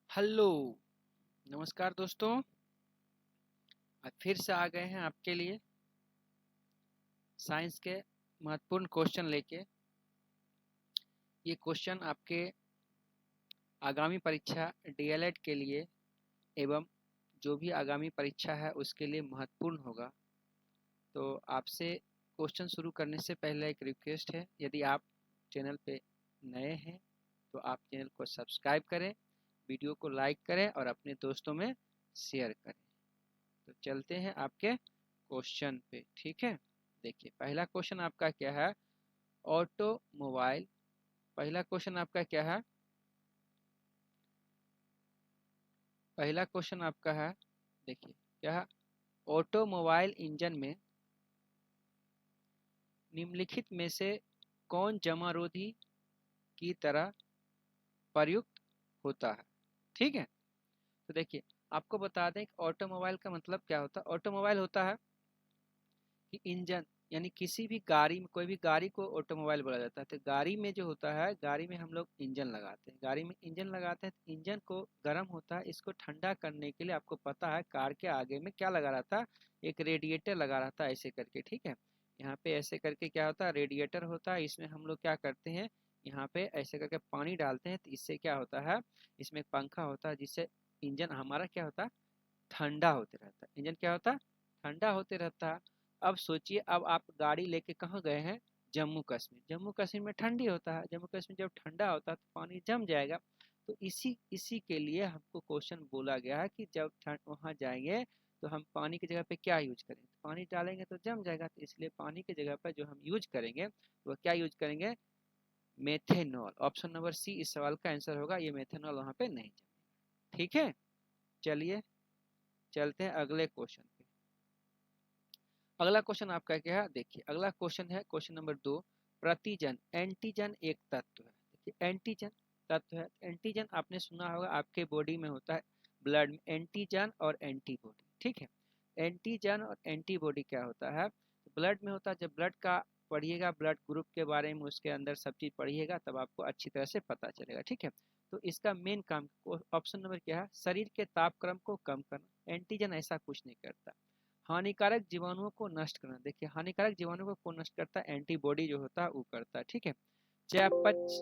Hello, नमस्कार दोस्तों। आज फिर से आ गए हैं आपके लिए साइंस के महत्वपूर्ण क्वेश्चन लेके। ये क्वेश्चन आपके आगामी परीक्षा डीएलएड के लिए एवं जो भी आगामी परीक्षा है उसके लिए महत्वपूर्ण होगा। तो आपसे क्वेश्चन शुरू करने से पहले एक रिक्वेस्ट है, यदि आप चैनल पे नए हैं तो आप चैनल को सब्सक्राइब करें, वीडियो को लाइक करें और अपने दोस्तों में शेयर करें। तो चलते हैं आपके क्वेश्चन पे, ठीक है। देखिए पहला क्वेश्चन आपका क्या है, ऑटोमोबाइल। पहला क्वेश्चन आपका क्या है, पहला क्वेश्चन आपका है, देखिए क्या है, ऑटोमोबाइल इंजन में निम्नलिखित में से कौन जमारोधी की तरह प्रयुक्त होता है। ठीक है, तो देखिए आपको बता दें कि ऑटोमोबाइल का मतलब क्या होता है। ऑटोमोबाइल होता है कि इंजन, यानी किसी भी गाड़ी में, कोई भी गाड़ी को ऑटोमोबाइल बोला जाता है। तो गाड़ी में जो होता है, गाड़ी में हम लोग इंजन लगाते हैं, गाड़ी में इंजन लगाते हैं तो इंजन को गर्म होता है, इसको ठंडा करने के लिए आपको पता है कार के आगे में क्या लगा रहा था, एक रेडिएटर लगा रहा था ऐसे करके। ठीक है, यहाँ पे ऐसे करके क्या होता है, रेडिएटर होता है, इसमें हम लोग क्या करते हैं, यहाँ पे ऐसे करके पानी डालते हैं तो इससे क्या होता है, इसमें एक पंखा होता है जिससे इंजन हमारा क्या होता है, ठंडा होते रहता है। इंजन क्या होता है, ठंडा होते रहता है। अब सोचिए, अब आप गाड़ी लेके कहाँ गए हैं, जम्मू कश्मीर। जम्मू कश्मीर में ठंडी होता है, जम्मू कश्मीर जब ठंडा होता है तो पानी जम जाएगा। तो इसी इसी के लिए हमको क्वेश्चन बोला गया है कि जब वहाँ जाएंगे तो हम पानी की जगह पे क्या यूज करेंगे, तो पानी डालेंगे तो जम जाएगा। तो इसलिए पानी की जगह पर जो हम यूज करेंगे वो क्या यूज करेंगे, मेथेनॉल। ऑप्शन नंबर सी इस सवाल का आंसर होगा, ये मेथेनॉल वहाँ पे नहीं जमेगा। ठीक है, चलिए चलते हैं अगले क्वेश्चन पे। अगला क्वेश्चन आपका क्या है, देखिए अगला क्वेश्चन है क्वेश्चन नंबर 2। प्रतिजन, एंटीजन एक तत्व है। देखिए एंटीजन तत्व है, एंटीजन आपने सुना होगा आपके बॉडी में होता है, ब्लड में एंटीजन और एंटीबॉडी। ठीक है, एंटीजन और एंटीबॉडी क्या होता है, ब्लड में होता है। जब ब्लड का पढ़िएगा, ब्लड ग्रुप के बारे में, उसके अंदर सब चीज पढ़िएगा तब आपको अच्छी तरह से पता चलेगा। ठीक है, तो इसका मेन काम ऑप्शन नंबर क्या है, शरीर के तापक्रम को कम करना। एंटीजन ऐसा कुछ नहीं करता। हानिकारक जीवाणुओं को नष्ट करना। देखिए हानिकारक जीवाणुओं को कौन नष्ट करता है, एंटीबॉडी जो होता है वो करता है। ठीक है, चयापच,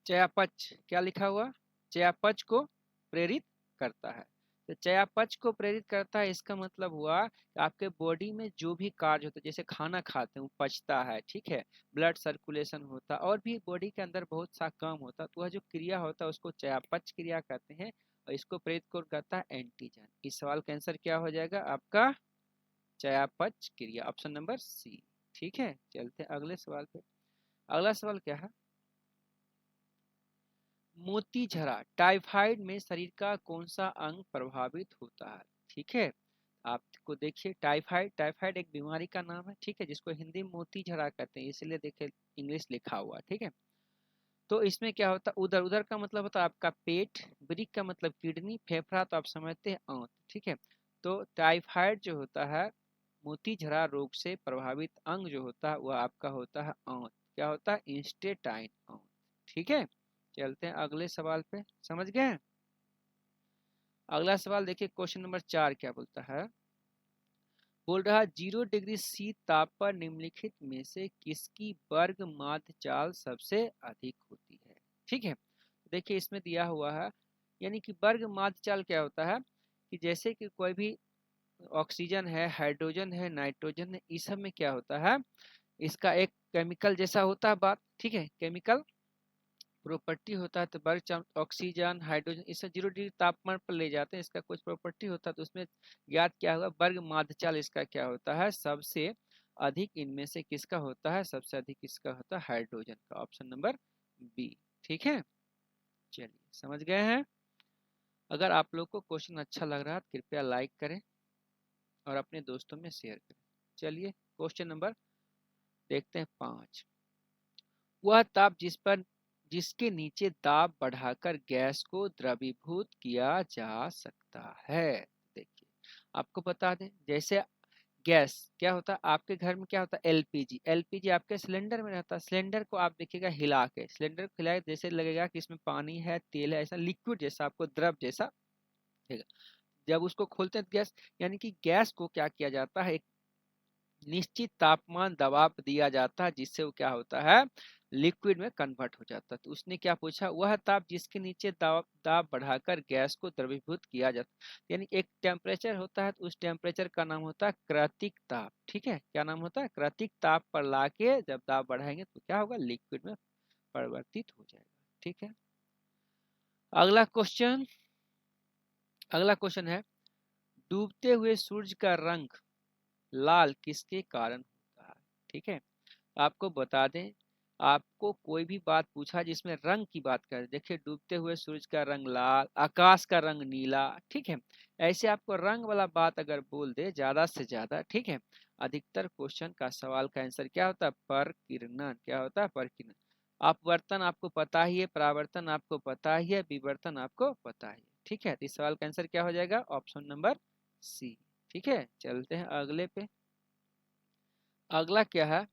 चयापच क्या लिखा हुआ, चयापच को प्रेरित करता है। तो चयापच को प्रेरित करता है, इसका मतलब हुआ कि आपके बॉडी में जो भी कार्य होता है, जैसे खाना खाते हैं वो पचता है, ठीक है, ब्लड सर्कुलेशन होता है, और भी बॉडी के अंदर बहुत सा काम होता है, तो वह जो क्रिया होता है उसको चयापच क्रिया कहते हैं। और इसको प्रेरित कौन करता है, एंटीजन। इस सवाल का आंसर क्या हो जाएगा आपका, चयापच क्रिया, ऑप्शन नंबर सी। ठीक है, चलते हैं अगले सवाल पे। अगला सवाल क्या है, मोतीझरा टाइफाइड में शरीर का कौन सा अंग प्रभावित होता है। ठीक है, आपको देखिए टाइफाइड, टाइफाइड एक बीमारी का नाम है, ठीक है, जिसको हिंदी में मोतीझरा कहते हैं, इसलिए देखिए इंग्लिश लिखा हुआ। ठीक है, तो इसमें क्या होता है, उधर उधर का मतलब होता है आपका पेट, ब्रिक का मतलब किडनी, फेफड़ा तो आप समझते हैं आंत। ठीक है, तो टाइफाइड जो होता है, मोतीझरा रोग से प्रभावित अंग जो होता है वह आपका होता है आंत। क्या होता है, इंस्टेटाइन आंत। ठीक है, चलते हैं अगले सवाल पे, समझ गए। अगला सवाल देखिए क्वेश्चन नंबर 4 क्या बोलता है, बोल रहा 0 डिग्री C ताप पर निम्नलिखित में से किसकी वर्ग माध्य चाल सबसे अधिक होती है। ठीक है, देखिए इसमें दिया हुआ है, यानी कि वर्ग माध्य चाल क्या होता है, कि जैसे कि कोई भी ऑक्सीजन है, हाइड्रोजन है, नाइट्रोजन है, इस सब में क्या होता है, इसका एक केमिकल जैसा होता है बात। ठीक है, केमिकल प्रॉपर्टी होता है। तो वर्ग ऑक्सीजन, हाइड्रोजन, इसे 0 डिग्री तापमान पर ले जाते हैं, इसका कुछ प्रॉपर्टी होता है, तो उसमें ज्ञात क्या होगा, वर्ग माध्यचाल इसका क्या होता है, सबसे अधिक इनमें से किसका होता है, सबसे अधिक किसका होता है, हाइड्रोजन का, ऑप्शन नंबर बी। ठीक है, चलिए समझ गए हैं। अगर आप लोग को क्वेश्चन अच्छा लग रहा है तो कृपया लाइक करें और अपने दोस्तों में शेयर करें। चलिए क्वेश्चन नंबर देखते हैं 5। वह ताप जिसके नीचे दाब बढ़ाकर गैस को द्रवीभूत किया जा सकता है। देखिए आपको बता दें, जैसे गैस क्या होता है आपके घर में, क्या होता है एलपीजी। एलपीजी आपके सिलेंडर में रहता है। सिलेंडर को आप देखिएगा हिला के, सिलेंडर को हिलाए जैसे लगेगा कि इसमें पानी है, तेल है, ऐसा लिक्विड जैसा आपको द्रव जैसा दिखेगा। जब उसको खोलते हैं गैस, यानी कि गैस को क्या किया जाता है, एक निश्चित तापमान दबाव दिया जाता है, जिससे वो क्या होता है लिक्विड में कन्वर्ट हो जाता है। तो उसने क्या पूछा, वह ताप जिसके नीचे दाब बढ़ाकर गैस को द्रवीभूत किया जाता है। यानी एक टेम्परेचर होता है, तो उस टेम्परेचर का नाम होता है कृतिक ताप। ठीक है, क्या नाम होता है, कृतिक ताप पर लाके जब दाब बढ़ाएंगे तो क्या होगा, लिक्विड में परिवर्तित हो जाएगा। ठीक है, अगला क्वेश्चन, अगला क्वेश्चन है, डूबते हुए सूरज का रंग लाल किसके कारण होता है। ठीक है, आपको बता दें, आपको कोई भी बात पूछा जिसमें रंग की बात करें, देखिए डूबते हुए सूरज का रंग लाल, आकाश का रंग नीला, ठीक है, ऐसे आपको रंग वाला बात अगर बोल दे ज्यादा से ज्यादा, ठीक है, अधिकतर क्वेश्चन का सवाल का आंसर क्या होता है, परकिरणन। क्या होता है, परकिरणन। अपवर्तन आपको पता ही है, परावर्तन आपको पता ही है, विवर्तन आपको पता ही है। ठीक है, तो इस सवाल का आंसर क्या हो जाएगा, ऑप्शन नंबर सी। ठीक है, चलते हैं अगले पे। अगला क्या है,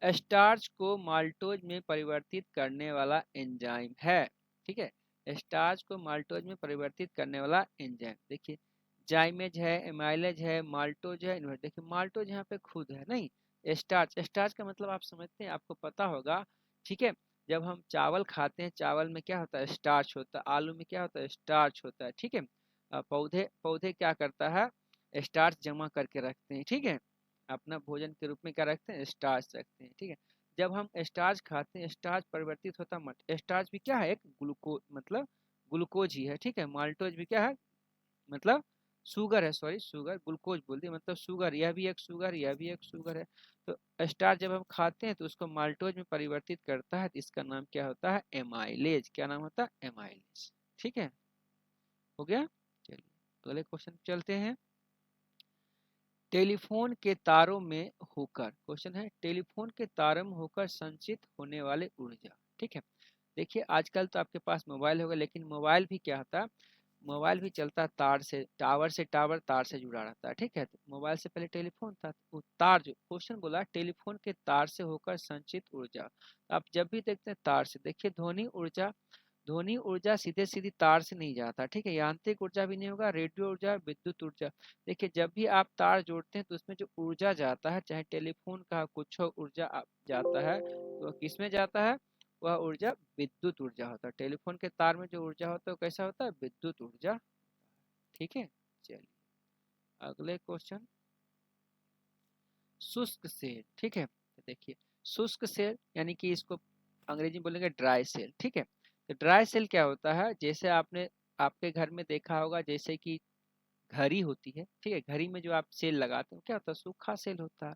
स्टार्च को माल्टोज में परिवर्तित करने वाला एंजाइम है। ठीक है, स्टार्च को माल्टोज में परिवर्तित करने वाला एंजाइम, देखिए जाइमेज है, एमाइलेज है, माल्टोज है, इन्वर्ट। देखिए माल्टोज यहाँ पे खुद है नहीं, स्टार्च। स्टार्च का मतलब आप समझते हैं, आपको पता होगा। ठीक है, जब हम चावल खाते हैं, चावल में क्या होता है, स्टार्च होता है। आलू में क्या होता है, स्टार्च होता है। ठीक है, पौधे पौधे क्या करता है, स्टार्च जमा करके रखते हैं। ठीक है, अपना भोजन के रूप में क्या रखते हैं, स्टार्च रखते हैं। ठीक है, जब हम स्टार्च खाते हैं, स्टार्च परिवर्तित होता है मट। स्टार्च भी क्या है, एक ग्लूकोज, मतलब ग्लूकोज ही है। ठीक है, माल्टोज भी क्या है, मतलब शुगर है, सॉरी शुगर, ग्लूकोज बोल दिया, मतलब शुगर, यह भी एक शुगर, यह भी एक शुगर है। तो स्टार्च जब हम खाते हैं तो उसको माल्टोज में परिवर्तित करता है, तो इसका नाम क्या होता है, एमाइलेज। क्या नाम होता है, एमाइलेज। ठीक है, हो गया। चलिए अगले क्वेश्चन चलते हैं। टेलीफोन के तारों में होकर, क्वेश्चन है, टेलीफोन के तारों में होकर संचित होने वाले ऊर्जा। ठीक है, देखिए आजकल तो आपके पास मोबाइल होगा, लेकिन मोबाइल भी क्या होता है, मोबाइल भी चलता है तार से, टावर से टावर, तार से जुड़ा रहता है। ठीक है, तो मोबाइल से पहले टेलीफोन था, तो तार, जो क्वेश्चन बोला टेलीफोन के तार से होकर संचित ऊर्जा। आप जब भी देखते हैं तार से, देखिए ध्वनि ऊर्जा, ध्वनि ऊर्जा सीधे सीधी तार से नहीं जाता। ठीक है, यांत्रिक ऊर्जा भी नहीं होगा, रेडियो ऊर्जा, विद्युत ऊर्जा। देखिए जब भी आप तार जोड़ते हैं तो उसमें जो ऊर्जा जाता है, चाहे टेलीफोन का कुछ ऊर्जा जाता है, तो किस में जाता है, वह ऊर्जा विद्युत ऊर्जा होता है। टेलीफोन के तार में जो ऊर्जा होता है वो कैसा होता है, विद्युत ऊर्जा। ठीक है, चलिए अगले क्वेश्चन, शुष्क सेल। ठीक है, तो देखिए शुष्क सेल यानी कि इसको अंग्रेजी में बोलेंगे ड्राई सेल। ठीक है, तो ड्राई सेल क्या होता है, जैसे आपने आपके घर में देखा होगा, जैसे कि घड़ी होती है। ठीक है, घड़ी में जो आप सेल लगाते हो क्या होता है, सूखा सेल होता है।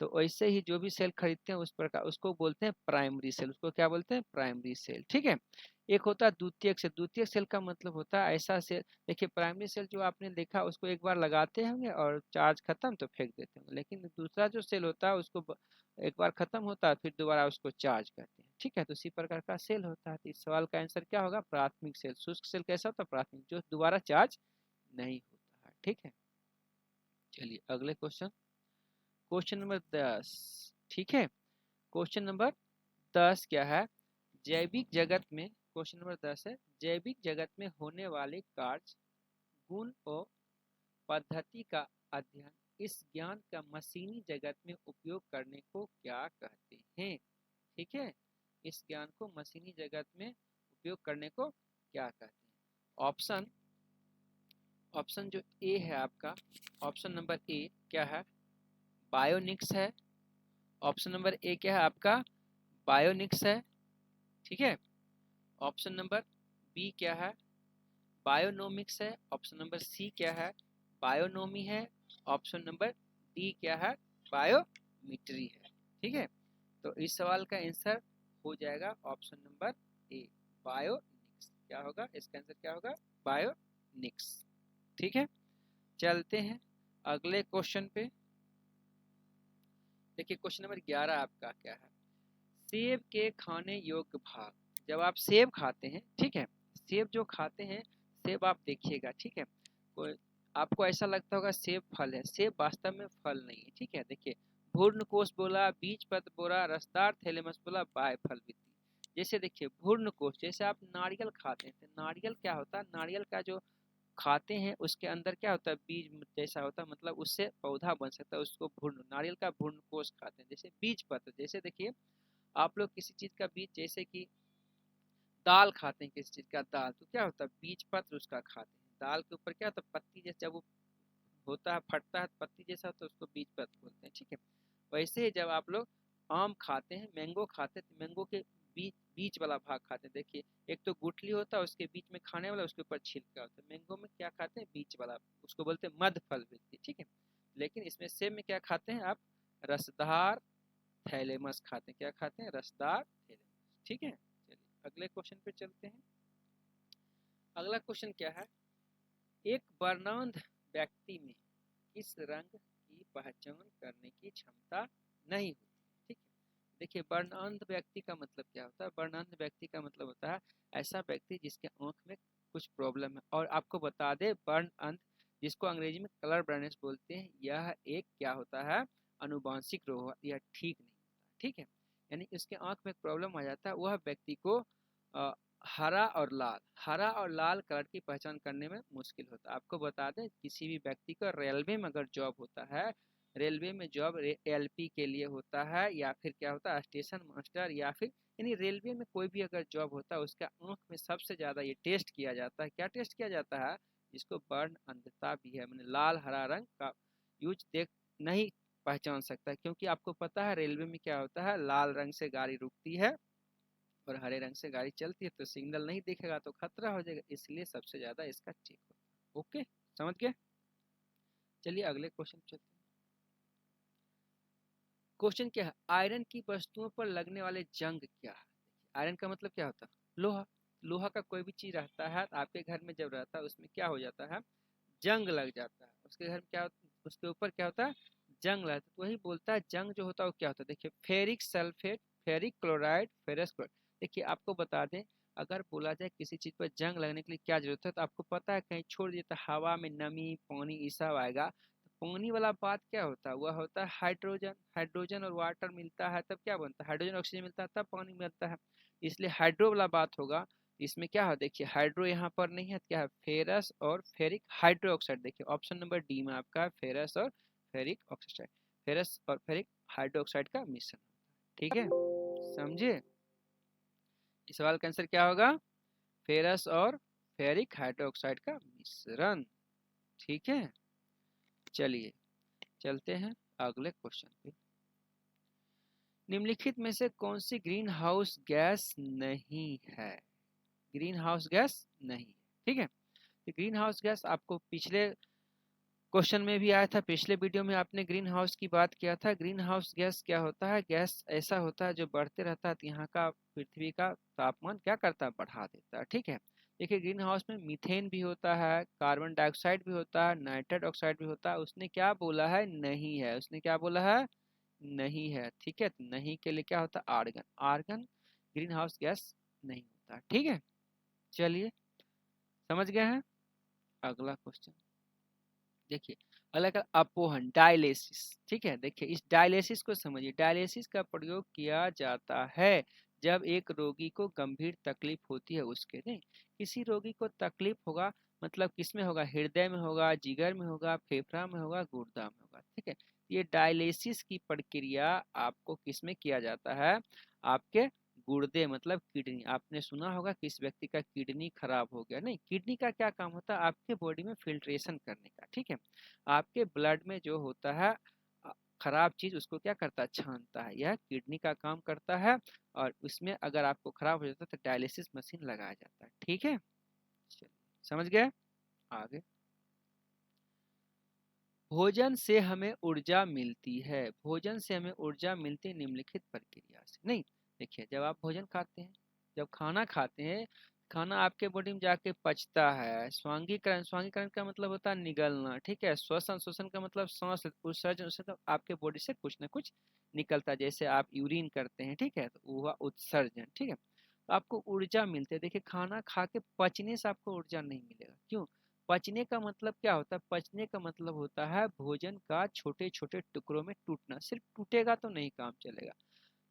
तो वैसे ही जो भी सेल खरीदते हैं उस प्रकार उसको बोलते हैं प्राइमरी सेल, उसको क्या बोलते हैं, प्राइमरी सेल। ठीक है, एक होता है द्वितीयक सेल। द्वितीयक सेल का मतलब होता है ऐसा सेल, देखिए प्राइमरी सेल जो आपने देखा उसको एक बार लगाते होंगे और चार्ज खत्म तो फेंक देते होंगे, लेकिन दूसरा जो सेल होता है उसको एक बार खत्म होता है फिर दोबारा उसको चार्ज करते हैं। ठीक है, तो इसी प्रकार का सेल होता है। तो इस सवाल का आंसर क्या होगा, प्राथमिक सेल। शुष्क सेल कैसा होता है, प्राथमिक, जो दोबारा चार्ज नहीं होता है। ठीक है, चलिए अगले क्वेश्चन, क्वेश्चन नंबर 10। ठीक है, क्वेश्चन नंबर 10 क्या है, जैविक जगत में, क्वेश्चन नंबर 10 है, जैविक जगत में होने वाले कार्य, गुण और पद्धति का अध्ययन इस ज्ञान का मशीनी जगत में उपयोग करने को क्या कहते हैं। ठीक है, इस ज्ञान को मशीनी जगत में उपयोग करने को क्या कहते हैं। ऑप्शन, ऑप्शन जो ए है आपका, ऑप्शन नंबर ए क्या है, बायोनिक्स है। ऑप्शन नंबर ए क्या है आपका, बायोनिक्स है। ठीक है, ऑप्शन नंबर बी क्या है, बायोनोमिक्स है। ऑप्शन नंबर सी क्या है, बायोनोमी है। ऑप्शन नंबर डी क्या है, बायोमिट्री है। ठीक है, तो इस सवाल का आंसर हो जाएगा ऑप्शन नंबर ए, बायोनिक्स। क्या होगा इसका आंसर, क्या होगा, बायोनिक्स। ठीक है, चलते हैं अगले क्वेश्चन पे। देखिए क्वेश्चन नंबर 11 आपका क्या है, सेब के खाने योग्य भाग। जब आप सेब खाते हैं, ठीक है, सेब जो खाते हैं, सेब आप देखिएगा। ठीक है, कोई आपको ऐसा लगता होगा सेब फल है, सेब वास्तव में फल नहीं है, ठीक है। देखिए, भूर्ण कोश बोला, बीज पत्र बोला, रसदार थैलेमस बोला, बाह्य फल भित्ति। जैसे देखिए भूर्ण कोश, जैसे आप नारियल खाते हैं तो नारियल क्या होता है, नारियल का जो खाते हैं उसके अंदर क्या होता है, बीज जैसा होता है, मतलब उससे पौधा बन सकता है, उसको भूर्ण, नारियल का भूर्ण कोश खाते हैं। जैसे बीज पत्र, जैसे देखिए आप लोग किसी चीज का बीज, जैसे कि दाल खाते हैं, किसी चीज का दाल, तो क्या होता है, बीज पत्र उसका खाते हैं। दाल के ऊपर क्या होता है, पत्ती जैसे जब वो होता है, फटता है पत्ती जैसा, होता है उसको बीज पत्र बोलते हैं, ठीक है। वैसे ही जब आप लोग आम खाते हैं, मैंगो खाते हैं, तो मैंगो के बीज, बीज वाला भाग खाते हैं। देखिए एक तो गुठली होता है, उसके बीच में खाने वाला, उसके ऊपर छिलका होता है। मैंगो में क्या खाते हैं, बीज वाला, उसको बोलते हैं मध्य फल वृत्ति, ठीक है। लेकिन इसमें सेब में क्या खाते हैं आप, रसदार थैलेमस खाते हैं। क्या खाते हैं, रसदार थैलेमस, ठीक है। चलिए अगले क्वेश्चन पे चलते हैं। अगला क्वेश्चन क्या है, एक वर्णांध व्यक्ति में किस रंग की पहचान करने की क्षमता नहीं होती, ठीक है। देखिए वर्णांध व्यक्ति का मतलब क्या होता है, वर्णांध व्यक्ति का मतलब होता है ऐसा व्यक्ति जिसके आंख में कुछ प्रॉब्लम है। और आपको बता दे, वर्णांध जिसको अंग्रेजी में कलर ब्लाइंडनेस बोलते हैं, यह एक क्या होता है, अनुवांशिक रोग, यह ठीक नहीं होता, ठीक है। यानी उसके आंख में प्रॉब्लम आ जाता है, वह व्यक्ति को हरा और लाल, हरा और लाल कलर की पहचान करने में मुश्किल होता है। आपको बता दें, किसी भी व्यक्ति को रेलवे में अगर जॉब होता है, रेलवे में जॉब एलपी के लिए होता है, या फिर क्या होता है स्टेशन मास्टर, या फिर यानी रेलवे में कोई भी अगर जॉब होता है, उसका आंख में सबसे ज्यादा ये टेस्ट किया जाता है। क्या टेस्ट किया जाता है, जिसको वर्ण अंधता भी है, मैंने लाल हरा रंग का यूज देख नहीं पहचान सकता, क्योंकि आपको पता है रेलवे में क्या होता है, लाल रंग से गाड़ी रुकती है और हरे रंग से गाड़ी चलती है, तो सिग्नल नहीं दिखेगा तो खतरा हो जाएगा, इसलिए सबसे ज्यादा इसका चेक होता है। ओके, समझ गए। चलिए अगले क्वेश्चन चलते हैं। क्वेश्चन क्या है, आयरन की वस्तुओं पर लगने वाले जंग क्या है। आयरन का मतलब क्या होता है, लोहा। लोहा का कोई भी चीज रहता है आपके घर में, जब रहता है उसमें क्या हो जाता है, जंग लग जाता है। उसके घर में क्या होता है, उसके ऊपर क्या होता है, जंग लगता है। तो वही बोलता है जंग जो होता है वो क्या होता है। देखिए ferric sulphate, ferric chloride, ferrous chloride. देखिए आपको बता दें, अगर बोला जाए किसी चीज पर जंग लगने के लिए क्या जरूरत है, तो आपको पता है कहीं छोड़ दिया तो हवा में नमी, पानी, ये सब आएगा। तो पानी वाला बात क्या होता है, वह होता है हाइड्रोजन। हाइड्रोजन और वाटर मिलता है तब क्या बनता है, हाइड्रोजन ऑक्सीजन मिलता है तब पानी मिलता है, इसलिए हाइड्रो वाला बात होगा। इसमें क्या है, देखिए हाइड्रो यहाँ पर नहीं है, तो क्या है, फेरस और फेरिक हाइड्रोक्साइड। देखिए ऑप्शन नंबर डी में आपका फेरस और फेरिक ऑक्साइड, फेरस और फेरिक हाइड्रोक्साइड का मिश्रण, ठीक है, समझे। इस सवाल का आंसर क्या होगा, फेरस और फेरिक हाइड्रोक्साइड का मिश्रण, ठीक है। चलिए चलते हैं अगले क्वेश्चन पे। निम्नलिखित में से कौन सी ग्रीन हाउस गैस नहीं है, ग्रीन हाउस गैस नहीं है, ठीक है। तो ग्रीन हाउस गैस आपको पिछले क्वेश्चन में भी आया था, पिछले वीडियो में आपने ग्रीन हाउस की बात किया था। ग्रीन हाउस गैस क्या होता है, गैस ऐसा होता है जो बढ़ते रहता है, तो यहाँ का पृथ्वी का तापमान क्या करता है, बढ़ा देता है, ठीक है। देखिए ग्रीन हाउस में मीथेन भी होता है, कार्बन डाइऑक्साइड भी होता है, नाइट्रस ऑक्साइड भी होता है। उसने क्या बोला है, नहीं है, उसने क्या बोला है, नहीं है, ठीक है। तो नहीं के लिए क्या होता है, argon, argon greenhouse gas नहीं होता, ठीक है। चलिए समझ गए हैं। अगला क्वेश्चन देखिए, अलग अलग अपोहन, डायलिसिस, ठीक है। देखिए इस डायलिसिस को समझिए, डायलिसिस का प्रयोग किया जाता है जब एक रोगी को गंभीर तकलीफ होती है, उसके नहीं, किसी रोगी को तकलीफ होगा, मतलब किसमें होगा, हृदय में होगा, जिगर में होगा, फेफड़ा में होगा, गुर्दा में होगा, ठीक है। ये डायलिसिस की प्रक्रिया आपको किसमें किया जाता है, आपके गुर्दे मतलब किडनी। आपने सुना होगा किस व्यक्ति का किडनी खराब हो गया, नहीं, किडनी का क्या काम होता है, आपके बॉडी में फिल्ट्रेशन करने का, ठीक है। आपके ब्लड में जो होता है खराब चीज, उसको क्या करता है, छानता है, यह किडनी का काम करता है। और उसमें अगर आपको खराब हो जाता है तो डायलिसिस मशीन लगाया जाता है, ठीक है। चलिए समझ गए। आगे, भोजन से हमें ऊर्जा मिलती है, भोजन से हमें ऊर्जा मिलती है निम्नलिखित प्रक्रिया से, नहीं। देखिए जब आप भोजन खाते हैं, जब खाना खाते हैं, खाना आपके बॉडी में जाके पचता है, स्वांगीकरण, स्वांगीकरण का मतलब होता है निगलना, ठीक है। श्वसन, श्वसन का मतलब सांस, उत्सर्जन, उत्सर्जन आपके बॉडी से कुछ ना कुछ निकलता है, जैसे आप यूरिन करते हैं, ठीक है, तो वो हुआ उत्सर्जन, ठीक है। तो आपको ऊर्जा मिलती है। देखिए खाना खा के पचने से आपको ऊर्जा नहीं मिलेगा, क्यों, पचने का मतलब क्या होता है? पचने का मतलब होता है भोजन का छोटे छोटे टुकड़ों में टूटना। सिर्फ टूटेगा तो नहीं काम चलेगा,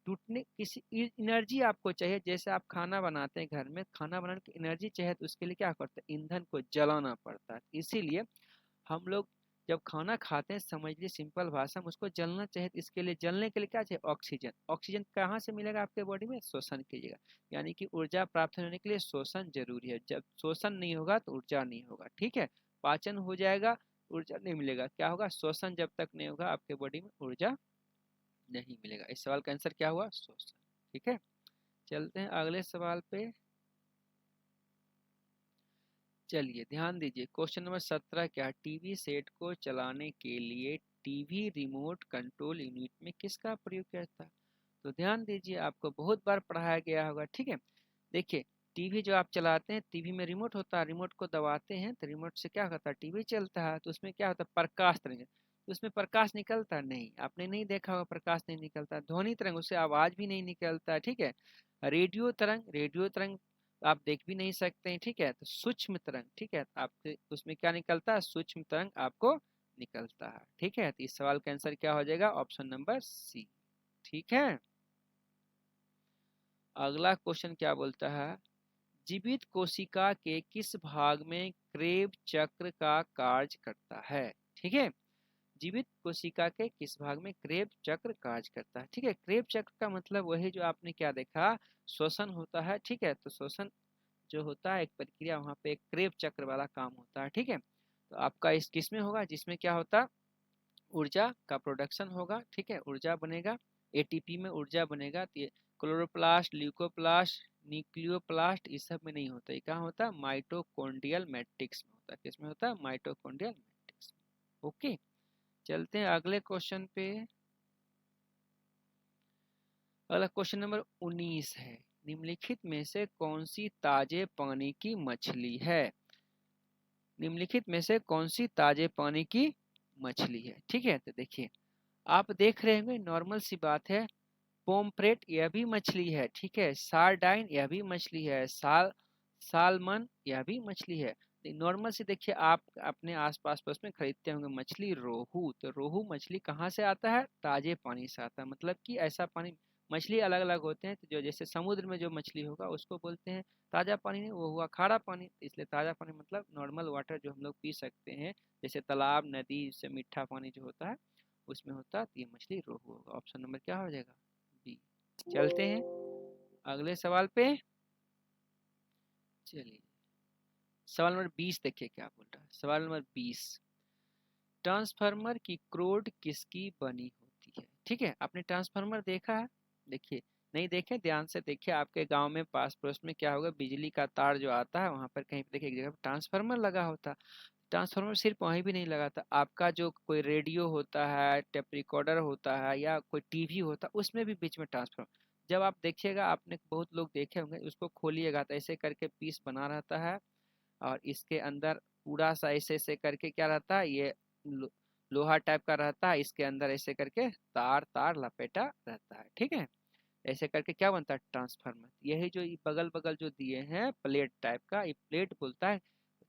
टूटने किसी एनर्जी आपको चाहिए। जैसे आप खाना बनाते हैं घर में, खाना बनाने की एनर्जी चाहिए तो उसके लिए क्या करते हैं? ईंधन को जलाना पड़ता है। इसीलिए हम लोग जब खाना खाते हैं, समझ लीजिए सिंपल भाषा में, उसको जलना चाहिए तो इसके लिए, जलने के लिए क्या चाहिए? ऑक्सीजन। ऑक्सीजन कहाँ से मिलेगा आपके बॉडी में? शोषण कीजिएगा। यानी कि ऊर्जा प्राप्त होने के लिए शोषण जरूरी है। जब शोषण नहीं होगा तो ऊर्जा नहीं होगा, ठीक है। पाचन हो जाएगा, ऊर्जा नहीं मिलेगा, क्या होगा? शोषण जब तक नहीं होगा आपके बॉडी में ऊर्जा नहीं मिलेगा। इस सवाल का आंसर क्या हुआ? शोषण। ठीक है, चलते हैं अगले सवाल पे। चलिए ध्यान दीजिए, क्वेश्चन नंबर 17 क्या? टीवी सेट को चलाने के लिए टीवी रिमोट कंट्रोल यूनिट में किसका प्रयोग किया जाता है? तो ध्यान दीजिए, आपको बहुत बार पढ़ाया गया होगा, ठीक है। देखिए, टीवी जो आप चलाते हैं, टीवी में रिमोट होता है, रिमोट को दबाते हैं तो रिमोट से क्या होता है? टीवी चलता है। तो उसमें क्या होता है? प्रकाश तरंग। तो उसमें प्रकाश निकलता नहीं, आपने नहीं देखा होगा, प्रकाश नहीं निकलता। ध्वनि तरंग, उससे आवाज भी नहीं निकलता है, ठीक है। रेडियो तरंग, रेडियो तरंग आप देख भी नहीं सकते हैं, ठीक है। तो सूक्ष्म तरंग, ठीक है, आपके उसमें क्या निकलता है? सूक्ष्म तरंग आपको निकलता है, ठीक है। तो इस सवाल का आंसर क्या हो जाएगा? ऑप्शन नंबर सी, ठीक है। अगला क्वेश्चन क्या बोलता है? जीवित कोशिका के किस भाग में क्रेब चक्र का कार्य करता है? ठीक है, जीवित कोशिका के किस भाग में क्रेब चक्र कार्य करता है? ठीक है, क्रेब चक्र का मतलब वही जो आपने क्या देखा? श्वसन होता है, ठीक है। तो श्वसन जो होता है एक प्रक्रिया, वहां पे एक क्रेब चक्र वाला काम होता है, ठीक है। तो आपका इस किस में होगा? जिसमें क्या होता? ऊर्जा का प्रोडक्शन होगा, ठीक है, ऊर्जा बनेगा, एटीपी में ऊर्जा बनेगा। तो ये क्लोरोप्लास्ट, ल्यूकोप्लास्ट, न्यूक्लियोप्लास्ट इस सब में नहीं होता। ये कहाँ होता है? माइटोकॉन्ड्रियल मैट्रिक्स में होता है। किसमें होता है? माइटोकॉन्ड्रियल मैट्रिक्स में। ओके, चलते हैं अगले क्वेश्चन पे। अगला क्वेश्चन नंबर 19 है, निम्नलिखित में से कौन सी ताजे पानी की मछली है? निम्नलिखित में से कौन सी ताजे पानी की मछली है? ठीक है, तो देखिए, आप देख रहे होंगे, नॉर्मल सी बात है, पोम्फ्रेट यह भी मछली है, ठीक है। सार्डाइन यह भी मछली है। सालमन यह भी मछली है। नॉर्मल से देखिए, आप अपने आसपास पास में खरीदते होंगे मछली, रोहू। तो रोहू मछली कहाँ से आता है? ताजे पानी से आता है। मतलब कि ऐसा पानी, मछली अलग अलग होते हैं, तो जो जैसे समुद्र में जो मछली होगा उसको बोलते हैं ताजा पानी, नहीं वो हुआ खारा पानी। इसलिए ताजा पानी मतलब नॉर्मल वाटर जो हम लोग पी सकते हैं, जैसे तालाब, नदी से मीठा पानी जो होता है उसमें होता है, तो ये मछली रोहू होगा। ऑप्शन नंबर क्या हो जाएगा? बी। चलते हैं अगले सवाल पे। चलिए, सवाल नंबर 20 देखिए क्या बोल रहा है। सवाल नंबर 20, ट्रांसफार्मर की क्रोड किसकी बनी होती है? ठीक है, आपने ट्रांसफार्मर देखा है? देखिए, नहीं देखे, ध्यान से देखिए, आपके गांव में पास पड़ोस में क्या होगा? बिजली का तार जो आता है वहां पर कहीं पे देखिए एक जगह ट्रांसफार्मर लगा होता। ट्रांसफार्मर सिर्फ वहीं भी नहीं लगाता, आपका जो कोई रेडियो होता है, टेप रिकॉर्डर होता है, या कोई टीवी होता है, उसमें भी बीच में ट्रांसफार्मर। जब आप देखिएगा, आपने बहुत लोग देखे होंगे, उसको खोलिएगा तो ऐसे करके पीस बना रहता है, और इसके अंदर पूरा सा ऐसे ऐसे करके क्या रहता है? ये लोहा टाइप का रहता है, इसके अंदर ऐसे करके तार तार लपेटा रहता है, ठीक है। ऐसे करके क्या बनता है? ट्रांसफार्मर। यही जो बगल बगल जो दिए हैं प्लेट टाइप का, ये प्लेट बोलता है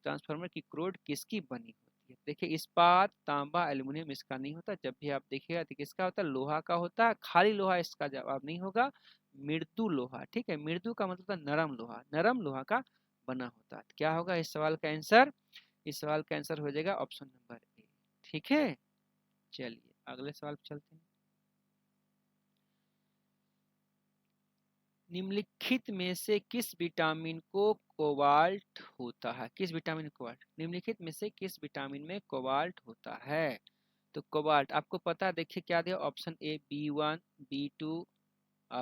ट्रांसफार्मर की क्रोड किसकी बनी होती है। देखिए, इस्पात, तांबा, एल्यूमिनियम इसका नहीं होता। जब भी आप देखिएगा तो किसका होता है? लोहा का होता है। खाली लोहा इसका जवाब नहीं होगा, मृदु लोहा, ठीक है। मृदु का मतलब नरम लोहा, नरम लोहा का बना होता है। क्या होगा इस सवाल का आंसर? इस सवाल का आंसर हो जाएगा ऑप्शन नंबर ए, ठीक है। चलिए अगले सवाल पे चलते हैं। निम्नलिखित में से किस विटामिन को कोबाल्ट होता है? किस विटामिन कोबाल्ट? निम्नलिखित में से किस विटामिन में कोबाल्ट होता है? तो कोबाल्ट आपको पता है, देखिए क्या दिया? Option A B1, B2,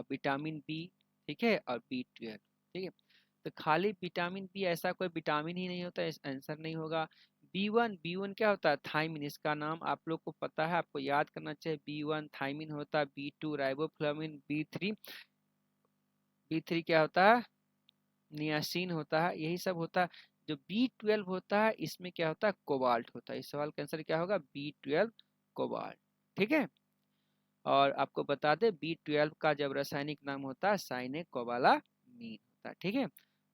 vitamin B, ठीक है, और B12, ठीक है। तो खाली विटामिन बी, ऐसा कोई विटामिन ही नहीं होता, इस आंसर नहीं होगा। B1 क्या होता है? थायमिन, इसका नाम आप लोग को पता है, आपको याद करना चाहिए। B1 थायमिन होता है, B2 राइबोफ्लाविन, B3 क्या होता है? नियासिन होता है, यही सब होता है। जो B12 होता है, इसमें क्या होता है? कोबाल्ट होता है। इस सवाल का आंसर क्या होगा? B12 कोबाल्ट, ठीक है। और आपको बता दें, B12 का जब रासायनिक नाम होता है साइने कोबालामीन होता है, ठीक है।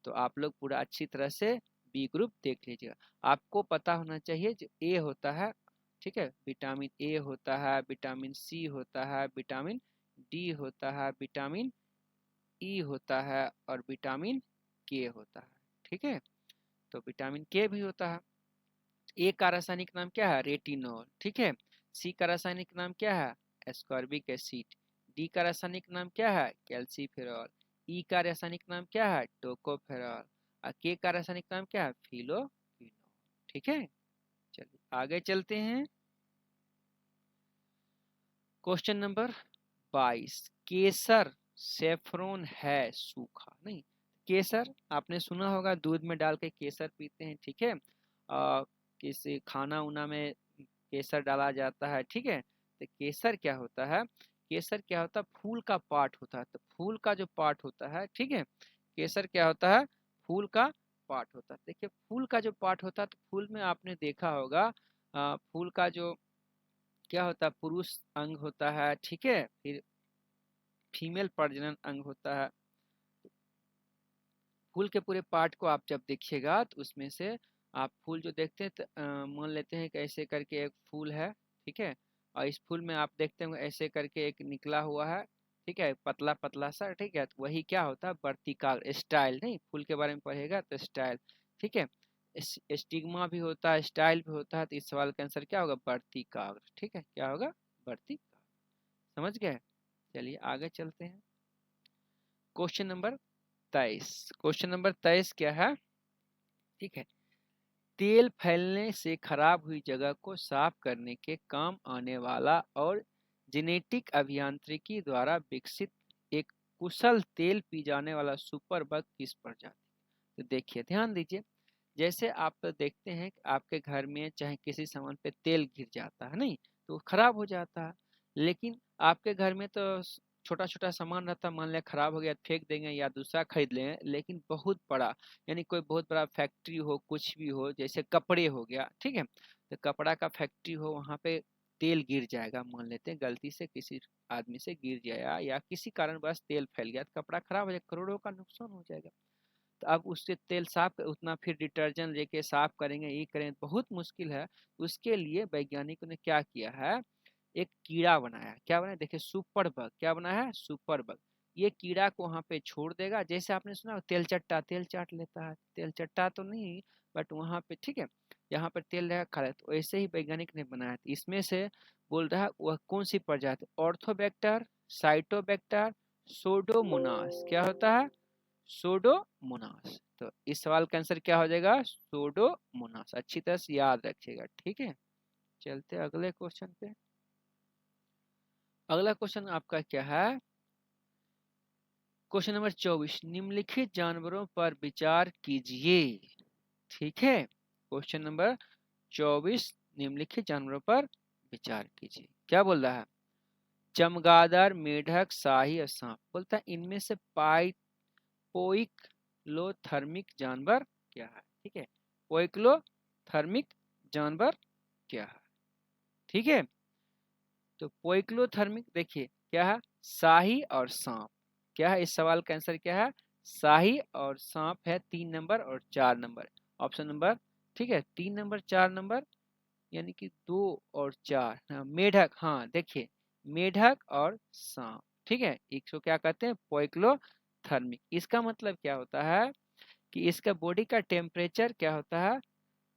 तो आप लोग पूरा अच्छी तरह से बी ग्रुप देख लीजिएगा। आपको पता होना चाहिए जो ए होता है, ठीक है, विटामिन ए होता है, विटामिन सी होता है, विटामिन डी होता है, विटामिन ई होता है और विटामिन के होता है, ठीक है। तो विटामिन के भी होता है। ए का रासायनिक नाम क्या है? रेटिनॉल, ठीक है। सी का रासायनिक नाम क्या है? Ascorbic acid. डी का रासायनिक नाम क्या है? कैल्सीफेरॉल। ई का रासायनिक नाम क्या है? टोकोफेरॉल। और के का रासायनिक नाम क्या है? फिलोक्विनोल, ठीक है। चलिए आगे चलते हैं। क्वेश्चन नंबर 22, केसर सेफ्रोन है सूखा नहीं। केसर आपने सुना होगा, दूध में डाल के केसर पीते हैं, ठीक है। किसी खाना उना में केसर डाला जाता है, ठीक है। तो केसर क्या होता है? केसर क्या होता है? फूल का पार्ट होता है। तो फूल का जो पार्ट होता है, ठीक है, केसर क्या होता है? फूल का पार्ट होता है। देखिए फूल का जो पार्ट होता है, तो फूल में आपने देखा होगा फूल का जो क्या होता है? पुरुष अंग होता है, ठीक है, फिर फीमेल प्रजनन अंग होता है। फूल के पूरे पार्ट को आप जब देखिएगा तो उसमें से आप फूल जो देखते हैं तो मान लेते हैं कि ऐसे करके एक फूल है, ठीक है, और इस फूल में आप देखते हैं ऐसे करके एक निकला हुआ है, ठीक है, पतला पतला सा, ठीक है। तो वही क्या होता है? वर्तिकाग्र, स्टाइल नहीं, फूल के बारे में पढ़ेगा तो स्टाइल, ठीक है। स्टिग्मा भी होता है, स्टाइल भी होता है। तो इस सवाल का आंसर क्या होगा? वर्तिकाग्र, ठीक है, क्या होगा? वर्तिकाग्र, समझ गए। चलिए आगे चलते हैं। क्वेश्चन नंबर 23, क्वेश्चन नंबर 23 क्या है? ठीक है, तेल फैलने से खराब हुई जगह को साफ करने के काम आने वाला और जेनेटिक अभियांत्रिकी द्वारा विकसित एक कुशल तेल पी जाने वाला सुपर बग किस प्रजाति? तो देखिए ध्यान दीजिए, जैसे आप तो देखते हैं कि आपके घर में चाहे किसी सामान पे तेल गिर जाता है नहीं, तो खराब हो जाता है। लेकिन आपके घर में तो छोटा छोटा सामान रहता है, मान लिया खराब हो गया फेंक देंगे या दूसरा खरीद लेंगे। लेकिन बहुत बड़ा, यानी कोई बहुत बड़ा फैक्ट्री हो, कुछ भी हो, जैसे कपड़े हो गया, ठीक है, तो कपड़ा का फैक्ट्री हो, वहां पे तेल गिर जाएगा, मान लेते हैं गलती से किसी आदमी से गिर जाया या किसी कारणवश तेल फैल गया, तो कपड़ा खराब हो जाएगा, करोड़ों का नुकसान हो जाएगा। तो अब उससे तेल साफ उतना फिर डिटर्जेंट लेके साफ करेंगे, ये करेंगे, बहुत मुश्किल है। उसके लिए वैज्ञानिकों ने क्या किया है? एक कीड़ा बनाया। क्या बनाया? देखिए सुपर बग, क्या बनाया है? Super bug. ये कीड़ा को वहां पे छोड़ देगा, जैसे आपने सुना तेल चट्टा, तेल चाट लेता है, तेल चट्टा तो नहीं, बट वहां पे, ठीक है, यहाँ पर तेल रहेगा खा लेता। तो ऐसे ही वैज्ञानिक ने बनाया। इसमें से बोल रहा है वह कौन सी प्रजाति? ऑर्थोबैक्टर, साइटोबैक्टर, सोडोमोनास। क्या होता है? सोडोमोनास। तो इस सवाल का आंसर क्या हो जाएगा? सोडोमोनास। अच्छी तरह से याद रखिएगा, ठीक है। चलते अगले क्वेश्चन पे। अगला क्वेश्चन आपका क्या है? क्वेश्चन नंबर 24, निम्नलिखित जानवरों पर विचार कीजिए, ठीक है। क्वेश्चन नंबर 24, निम्नलिखित जानवरों पर विचार कीजिए। क्या बोल रहा है? चमगादड़, मेढक, शाही और सांप। बोलता है इनमें से पोइक्लोथर्मिक जानवर क्या है? ठीक है, पोइक्लोथर्मिक जानवर क्या है? ठीक है, तो पोइक्लोथर्मिक देखिए क्या है? शाही और सांप। क्या है? इस सवाल का आंसर क्या है? शाही और सांप है। 3 नंबर और 4 नंबर ऑप्शन नंबर, ठीक है, 3 नंबर 4 नंबर, यानी कि 2 और 4। हाँ, मेढक, हाँ देखिए, मेढक और सांप, ठीक है, इसको क्या कहते हैं? पोइक्लोथर्मिक। इसका मतलब क्या होता है कि इसका बॉडी का टेम्परेचर क्या होता है?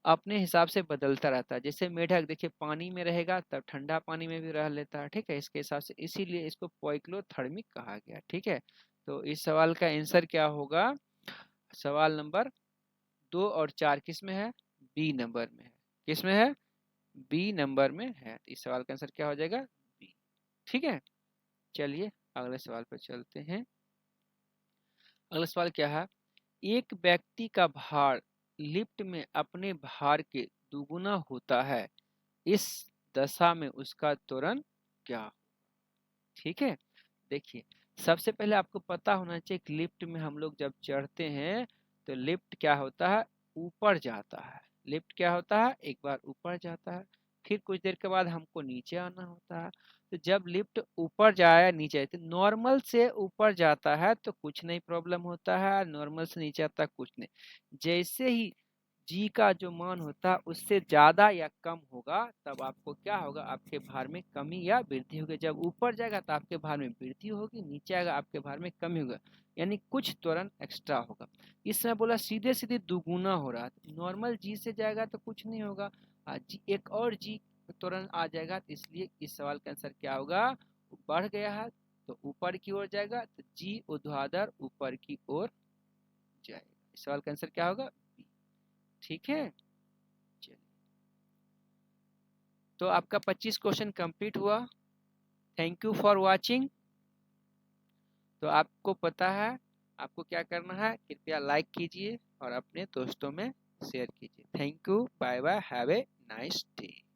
अपने हिसाब से बदलता रहता है। जैसे मेढक देखिए पानी में रहेगा तब ठंडा पानी में भी रह लेता है, ठीक है, इसके हिसाब से, इसीलिए इसको पोइक्लोथर्मिक कहा गया, ठीक है। तो इस सवाल का आंसर क्या होगा? सवाल नंबर 2 और 4 किस में है? बी नंबर में है। किस में है? बी नंबर में है। तो इस सवाल का आंसर क्या हो जाएगा? बी, ठीक है। चलिए अगले सवाल पर चलते हैं। अगला सवाल क्या है? एक व्यक्ति का भार लिफ्ट में अपने भार के दुगुना होता है, इस दशा में उसका त्वरण क्या? ठीक है, देखिए सबसे पहले आपको पता होना चाहिए कि लिफ्ट में हम लोग जब चढ़ते हैं तो लिफ्ट क्या होता है? ऊपर जाता है। लिफ्ट क्या होता है? एक बार ऊपर जाता है, फिर कुछ देर के बाद हमको नीचे आना होता है। तो जब लिफ्ट ऊपर जाए नीचे, तो नॉर्मल से ऊपर जाता है तो कुछ नहीं प्रॉब्लम होता है, नॉर्मल से नीचे आता है कुछ नहीं। जैसे ही जी का जो मान होता है उससे ज़्यादा या कम होगा तब आपको क्या होगा, आपके भार में कमी या वृद्धि होगी। जब ऊपर जाएगा तो आपके भार में वृद्धि होगी, नीचे आएगा आपके भार में कमी होगा, यानी कुछ त्वरण एक्स्ट्रा होगा। इस समय बोला सीधे सीधे दुगुना हो रहा है, नॉर्मल जी से जाएगा तो कुछ नहीं होगा, जी एक और जी त्वरण आ जाएगा, तो इसलिए इस सवाल का आंसर क्या होगा, बढ़ गया है तो ऊपर की ओर जाएगा, तो जी ऊर्ध्वाधर ऊपर की ओर जाएगा। इस सवाल का आंसर क्या होगा, ठीक है। चलिए, तो आपका 25 क्वेश्चन कंप्लीट हुआ। Thank you for watching. तो आपको पता है आपको क्या करना है, कृपया लाइक कीजिए और अपने दोस्तों में शेयर कीजिए। Thank you, bye bye, have a nice day.